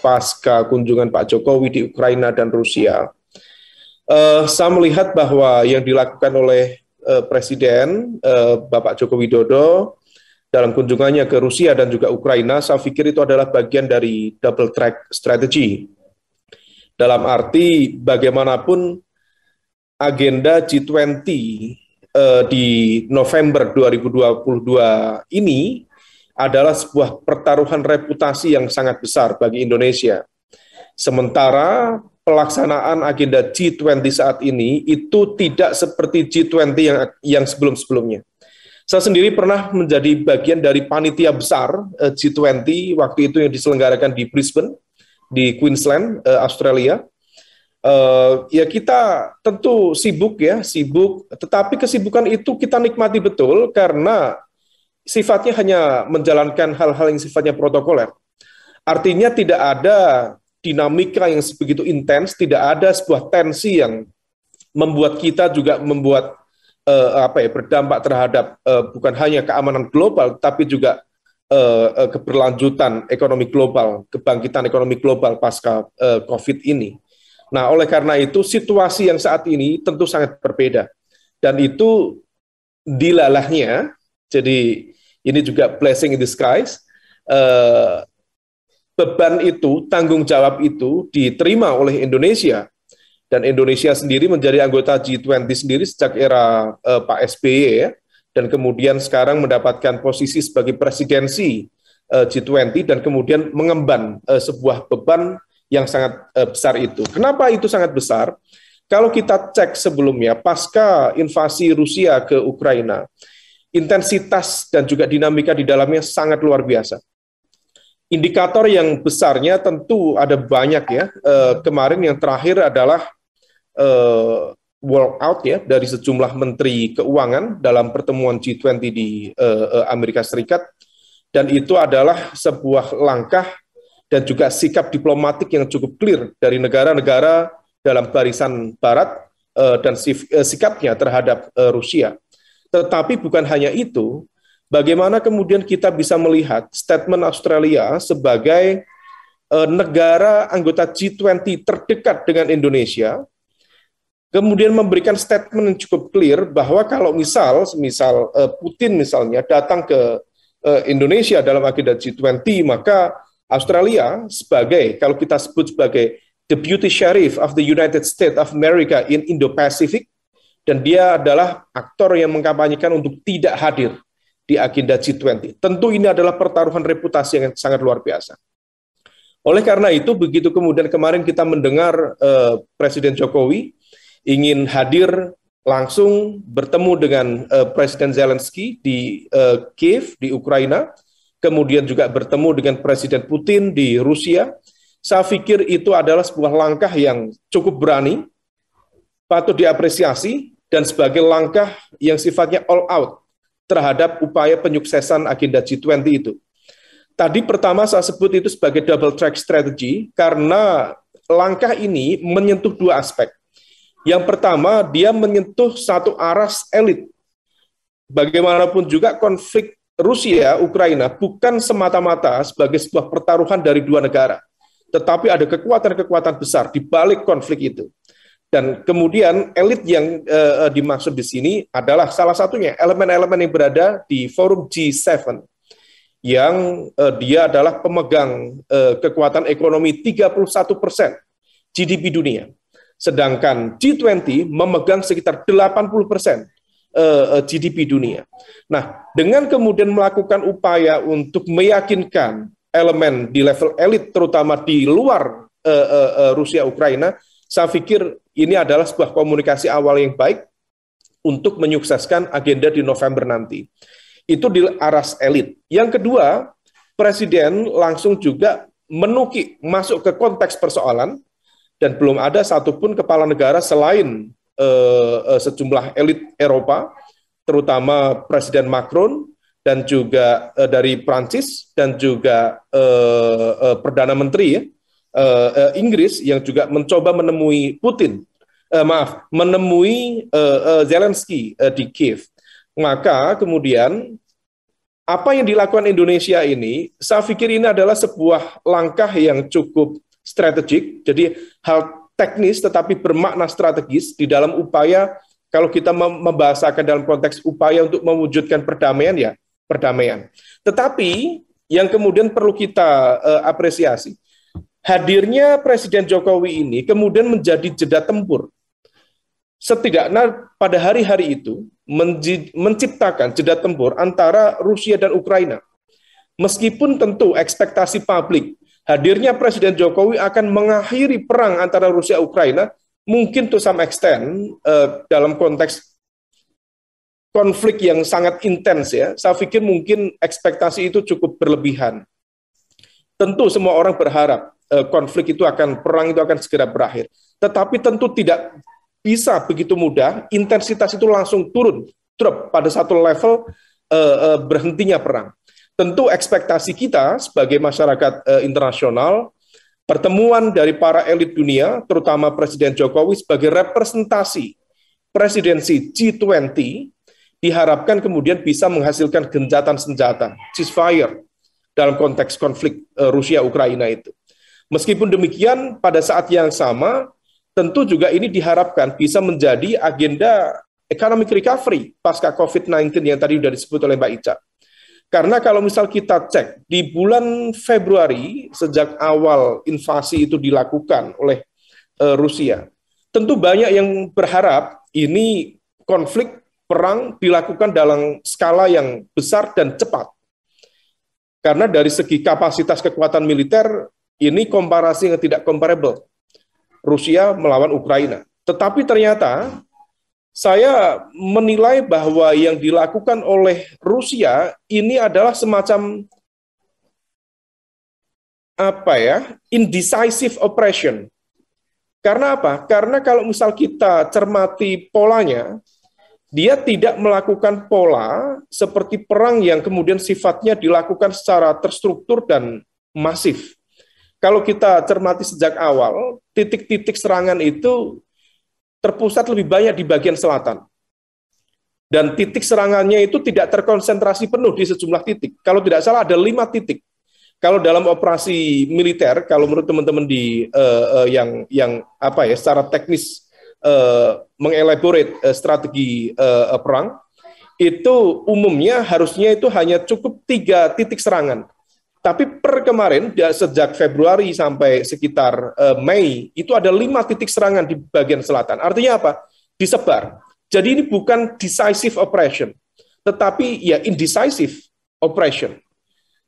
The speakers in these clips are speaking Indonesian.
pasca kunjungan Pak Jokowi di Ukraina dan Rusia, saya melihat bahwa yang dilakukan oleh Presiden Bapak Joko Widodo dalam kunjungannya ke Rusia dan juga Ukraina, saya pikir itu adalah bagian dari double track strategy. Dalam arti bagaimanapun agenda G20 di November 2022 ini adalah sebuah pertaruhan reputasi yang sangat besar bagi Indonesia. Sementara pelaksanaan agenda G20 saat ini itu tidak seperti G20 yang sebelum-sebelumnya. Saya sendiri pernah menjadi bagian dari panitia besar G20 waktu itu yang diselenggarakan di Brisbane, di Queensland, Australia. Ya kita tentu sibuk, tetapi kesibukan itu kita nikmati betul karena sifatnya hanya menjalankan hal-hal yang sifatnya protokoler. Artinya tidak ada dinamika yang begitu intens, tidak ada sebuah tensi yang membuat kita juga berdampak terhadap bukan hanya keamanan global, tapi juga keberlanjutan ekonomi global, kebangkitan ekonomi global pasca COVID ini. Nah, oleh karena itu situasi yang saat ini tentu sangat berbeda, dan itu dilalahnya. Jadi ini juga blessing in disguise. Beban itu, tanggung jawab itu diterima oleh Indonesia, dan Indonesia sendiri menjadi anggota G20 sendiri sejak era Pak SBY, ya, dan kemudian sekarang mendapatkan posisi sebagai presidensi G20 dan kemudian mengemban sebuah beban yang sangat besar itu. Kenapa itu sangat besar? Kalau kita cek sebelumnya, pasca invasi Rusia ke Ukraina, intensitas dan juga dinamika di dalamnya sangat luar biasa. Indikator yang besarnya tentu ada banyak, ya. Kemarin yang terakhir adalah walkout, ya, dari sejumlah menteri keuangan dalam pertemuan G20 di Amerika Serikat, dan itu adalah sebuah langkah dan juga sikap diplomatik yang cukup clear dari negara-negara dalam barisan Barat dan sikapnya terhadap Rusia. Tetapi bukan hanya itu, bagaimana kemudian kita bisa melihat statement Australia sebagai negara anggota G20 terdekat dengan Indonesia, kemudian memberikan statement yang cukup clear bahwa kalau misal Putin misalnya datang ke Indonesia dalam agenda G20, maka Australia sebagai, kalau kita sebut sebagai Deputy Sheriff of the United States of America in Indo-Pacific, dan dia adalah aktor yang mengkampanyekan untuk tidak hadir di agenda G20. Tentu ini adalah pertaruhan reputasi yang sangat luar biasa. Oleh karena itu, begitu kemudian kemarin kita mendengar Presiden Jokowi ingin hadir langsung bertemu dengan Presiden Zelensky di Kiev, di Ukraina, kemudian juga bertemu dengan Presiden Putin di Rusia, saya pikir itu adalah sebuah langkah yang cukup berani, patut diapresiasi, dan sebagai langkah yang sifatnya all out terhadap upaya penyuksesan agenda G20 itu. Tadi pertama saya sebut itu sebagai double track strategy, karena langkah ini menyentuh dua aspek. Yang pertama, dia menyentuh satu aras elit. Bagaimanapun juga konflik Rusia, Ukraina bukan semata-mata sebagai sebuah pertaruhan dari dua negara, tetapi ada kekuatan-kekuatan besar di balik konflik itu. Dan kemudian elit yang dimaksud di sini adalah salah satunya elemen-elemen yang berada di forum G7, yang dia adalah pemegang kekuatan ekonomi 31% GDP dunia, sedangkan G20 memegang sekitar 80% GDP dunia. Nah, dengan kemudian melakukan upaya untuk meyakinkan elemen di level elit, terutama di luar Rusia Ukraina, saya pikir ini adalah sebuah komunikasi awal yang baik untuk menyukseskan agenda di November nanti. Itu di aras elit. Yang kedua, Presiden langsung juga menukik masuk ke konteks persoalan, dan belum ada satupun kepala negara selain sejumlah elit Eropa, terutama Presiden Macron dan juga dari Prancis dan juga Perdana Menteri Inggris yang juga mencoba menemui menemui Zelensky di Kiev. Maka kemudian apa yang dilakukan Indonesia ini, saya pikir ini adalah sebuah langkah yang cukup strategik, jadi hal teknis tetapi bermakna strategis di dalam upaya, kalau kita membahasakan dalam konteks upaya untuk mewujudkan perdamaian, ya perdamaian. Tetapi yang kemudian perlu kita apresiasi, hadirnya Presiden Jokowi ini kemudian menjadi jeda tempur. Setidaknya pada hari-hari itu menciptakan jeda tempur antara Rusia dan Ukraina. Meskipun tentu ekspektasi publik hadirnya Presiden Jokowi akan mengakhiri perang antara Rusia dan Ukraina, mungkin to some extent dalam konteks konflik yang sangat intens, ya, saya pikir mungkin ekspektasi itu cukup berlebihan. Tentu semua orang berharap konflik itu perang itu akan segera berakhir. Tetapi tentu tidak bisa begitu mudah, intensitas itu langsung drop pada satu level berhentinya perang. Tentu ekspektasi kita sebagai masyarakat internasional, pertemuan dari para elit dunia, terutama Presiden Jokowi sebagai representasi presidensi G20, diharapkan kemudian bisa menghasilkan gencatan senjata, ceasefire, dalam konteks konflik Rusia-Ukraina itu. Meskipun demikian, pada saat yang sama, tentu juga ini diharapkan bisa menjadi agenda economic recovery pasca COVID-19 yang tadi sudah disebut oleh Mbak Ica. Karena kalau misal kita cek, di bulan Februari, sejak awal invasi itu dilakukan oleh Rusia, tentu banyak yang berharap ini konflik perang dilakukan dalam skala yang besar dan cepat. Karena dari segi kapasitas kekuatan militer, ini komparasi yang tidak comparable. Rusia melawan Ukraina. Tetapi ternyata saya menilai bahwa yang dilakukan oleh Rusia ini adalah semacam indecisive oppression. Karena apa? Karena kalau misal kita cermati polanya, dia tidak melakukan pola seperti perang yang kemudian sifatnya dilakukan secara terstruktur dan masif. Kalau kita cermati sejak awal, titik-titik serangan itu terpusat lebih banyak di bagian selatan. Dan titik serangannya itu tidak terkonsentrasi penuh di sejumlah titik. Kalau tidak salah ada 5 titik. Kalau dalam operasi militer, kalau menurut teman-teman di secara teknis mengelaborate strategi perang, itu umumnya harusnya itu hanya cukup 3 titik serangan. Tapi per kemarin, sejak Februari sampai sekitar Mei, itu ada 5 titik serangan di bagian selatan. Artinya apa? Disebar. Jadi ini bukan decisive oppression, tetapi ya indecisive oppression.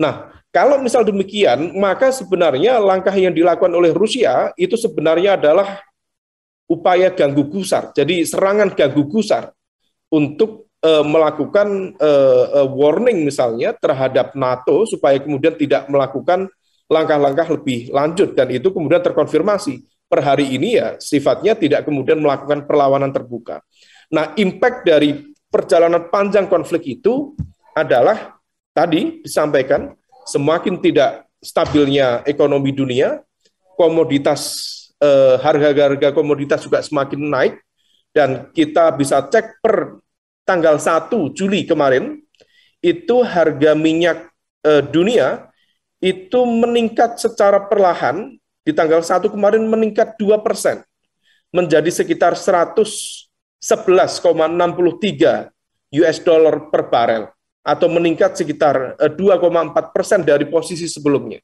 Nah, kalau misal demikian, maka sebenarnya langkah yang dilakukan oleh Rusia itu sebenarnya adalah upaya ganggu gusar. Jadi serangan ganggu gusar untuk melakukan warning misalnya terhadap NATO supaya kemudian tidak melakukan langkah-langkah lebih lanjut, dan itu kemudian terkonfirmasi per hari ini ya sifatnya tidak kemudian melakukan perlawanan terbuka. Nah, impact dari perjalanan panjang konflik itu adalah tadi disampaikan semakin tidak stabilnya ekonomi dunia, komoditas harga-harga komoditas juga semakin naik, dan kita bisa cek per tanggal 1 Juli kemarin, itu harga minyak dunia itu meningkat secara perlahan, di tanggal 1 kemarin meningkat 2%, menjadi sekitar 111,63 US dollar per barel, atau meningkat sekitar 2,4% dari posisi sebelumnya.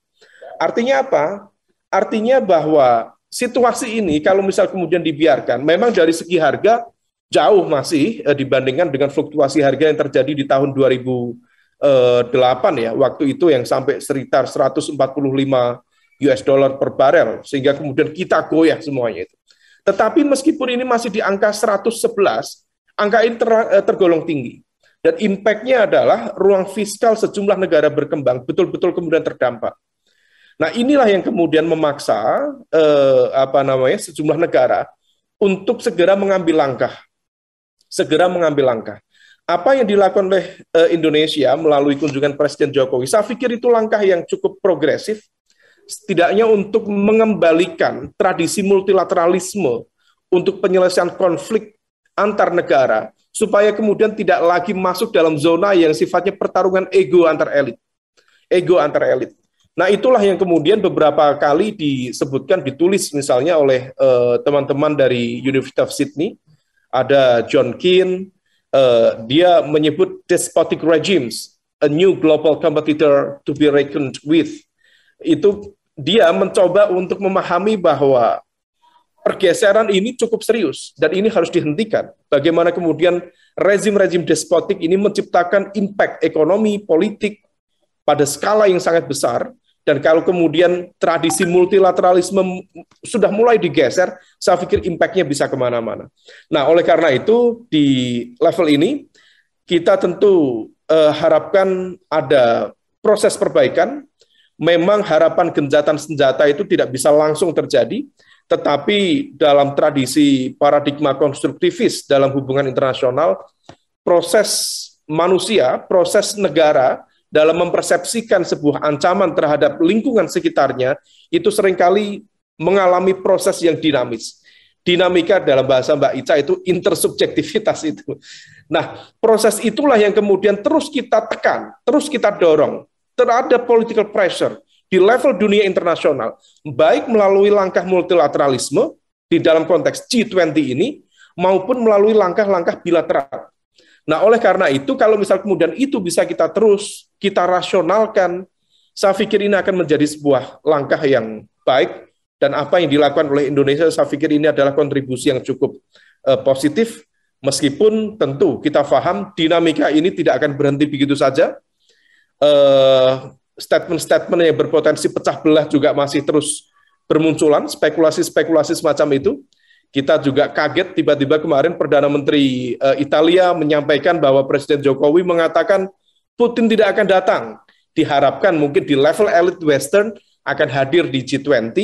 Artinya apa? Artinya bahwa situasi ini kalau misal kemudian dibiarkan, memang dari segi harga jauh masih dibandingkan dengan fluktuasi harga yang terjadi di tahun 2008 ya, waktu itu yang sampai sekitar 145 US dollar per barel, sehingga kemudian kita goyah semuanya itu. Tetapi meskipun ini masih di angka 111, angka ini tergolong tinggi. Dan impact-nya adalah ruang fiskal sejumlah negara berkembang betul-betul kemudian terdampak. Nah, inilah yang kemudian memaksa sejumlah negara untuk segera mengambil langkah. Apa yang dilakukan oleh Indonesia melalui kunjungan Presiden Jokowi, saya pikir itu langkah yang cukup progresif, setidaknya untuk mengembalikan tradisi multilateralisme untuk penyelesaian konflik antar negara supaya kemudian tidak lagi masuk dalam zona yang sifatnya pertarungan ego antar elit. Ego antar elit. Nah, itulah yang kemudian beberapa kali disebutkan, ditulis misalnya oleh teman-teman dari University of Sydney, ada John Keane, dia menyebut despotic regimes, a new global competitor to be reckoned with. Itu dia mencoba untuk memahami bahwa pergeseran ini cukup serius dan ini harus dihentikan. Bagaimana kemudian rezim-rezim despotik ini menciptakan impact ekonomi, politik pada skala yang sangat besar. Dan kalau kemudian tradisi multilateralisme sudah mulai digeser, saya pikir impact-nya bisa kemana-mana. Nah, oleh karena itu, di level ini, kita tentu harapkan ada proses perbaikan. Memang harapan gencatan senjata itu tidak bisa langsung terjadi, tetapi dalam tradisi paradigma konstruktivis dalam hubungan internasional, proses manusia, proses negara, dalam mempersepsikan sebuah ancaman terhadap lingkungan sekitarnya, itu seringkali mengalami proses yang dinamis. Dinamika dalam bahasa Mbak Ica itu intersubjektivitas itu. Nah, proses itulah yang kemudian terus kita tekan, terus kita dorong, terhadap political pressure di level dunia internasional, baik melalui langkah multilateralisme di dalam konteks G20 ini, maupun melalui langkah-langkah bilateral. Nah, oleh karena itu, kalau misal kemudian itu bisa kita rasionalkan, saya pikir ini akan menjadi sebuah langkah yang baik, dan apa yang dilakukan oleh Indonesia, saya pikir ini adalah kontribusi yang cukup positif, meskipun tentu kita paham dinamika ini tidak akan berhenti begitu saja. Statement-statement yang berpotensi pecah belah juga masih terus bermunculan, spekulasi-spekulasi semacam itu. Kita juga kaget tiba-tiba kemarin Perdana Menteri Italia menyampaikan bahwa Presiden Jokowi mengatakan Putin tidak akan datang. Diharapkan mungkin di level elit Western akan hadir di G20,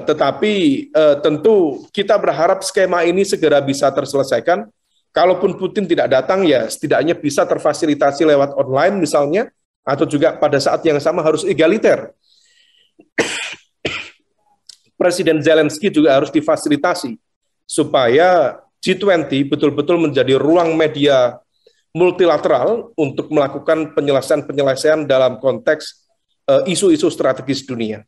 tetapi tentu kita berharap skema ini segera bisa terselesaikan. Kalaupun Putin tidak datang, ya setidaknya bisa terfasilitasi lewat online misalnya, atau juga pada saat yang sama harus egaliter. Presiden Zelensky juga harus difasilitasi supaya G20 betul-betul menjadi ruang media multilateral untuk melakukan penyelesaian-penyelesaian dalam konteks isu-isu strategis dunia.